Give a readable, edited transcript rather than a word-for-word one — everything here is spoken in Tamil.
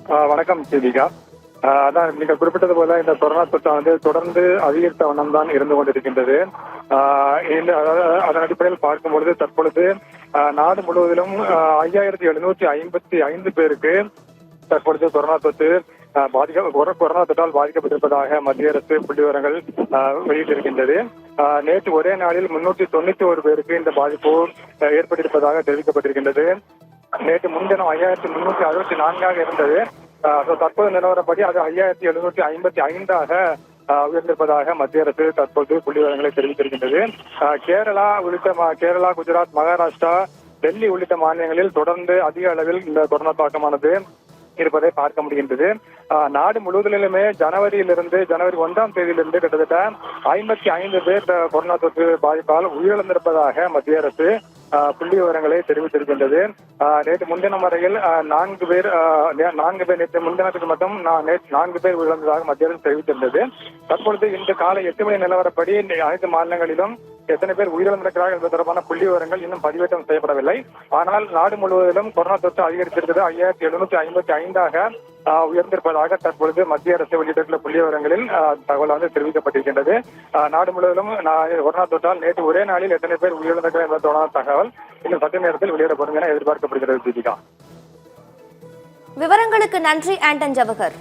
வணக்கம் தீபிகா. அதான் நீங்கள் குறிப்பிட்டது போல இந்த கொரோனா தொற்றானது தொடர்ந்து அதிகரித்த வண்ணம் தான் இருந்து கொண்டிருக்கின்றது. அதன் அடிப்படையில் பார்க்கும்பொழுது தற்பொழுது நாடு முழுவதிலும் 5755 பேருக்கு தற்பொழுது கொரோனா தொற்று கொரோனா தொற்றால் பாதிக்கப்பட்டிருப்பதாக மத்திய அரசு புள்ளிவிவரங்கள் வெளியிட்டிருக்கின்றது. நேற்று ஒரே நாளில் 391 பேருக்கு இந்த பாதிப்பு ஏற்பட்டிருப்பதாக தெரிவிக்கப்பட்டிருக்கின்றது. நேற்று முன்தினம் 5364 இருந்தது. தற்போது நிலவரப்படி அது 5755 உயர்ந்திருப்பதாக மத்திய அரசு தற்போது புள்ளிவிவரங்களை தெரிவித்திருக்கின்றது. கேரளா, குஜராத், மகாராஷ்டிரா, டெல்லி உள்ளிட்ட மாநிலங்களில் தொடர்ந்து அதிக அளவில் இந்த கொரோனா தாக்கமானது இருப்பதை பார்க்க முடிகின்றது. நாடு முழுவதிலுமே ஜனவரி 1ஆம் தேதியிலிருந்து கிட்டத்தட்ட 55 பேர் கொரோனா தொற்று பாதிப்பால் உயிரிழந்திருப்பதாக மத்திய அரசு புள்ளி விவரங்களை தெரிவித்திருக்கின்றது. நேற்று முன்தினம் வரையில் 4 பேர் நேற்று முன்தினத்துக்கு மட்டும் 4 பேர் உயிரிழந்ததாக மத்திய அரசு தெரிவித்திருந்தது. தற்பொழுது இன்று காலை 8 மணி நிலவரப்படி அனைத்து மாநிலங்களிலும் எத்தனை பேர் உயிரிழந்திருக்கிறார்கள் என்பது தொடர்பான புள்ளி விவரங்கள் இன்னும் பதிவேற்றம் செய்யப்படவில்லை. ஆனால் நாடு முழுவதிலும் கொரோனா தொற்று அதிகரித்திருக்கிறது. 5755 உயர்ந்திருப்பதாக தற்பொழுது மத்திய அரசு வெளியிட்டுள்ள புள்ளி விவரங்களில் தகவல் தெரிவிக்கப்பட்டிருக்கின்றது. நாடு முழுவதிலும் கொரோனா தொற்றால் நேற்று ஒரே நாளில் எத்தனை பேர் உயிரிழந்தார்கள் என்பது தொடர்பான தகவல் இன்னும் சற்று நேரத்தில் வெளியிடப்படும் என எதிர்பார்க்கப்படுகிறது. தீபிகா, விவரங்களுக்கு நன்றி ஆண்டன் ஜவஹர்.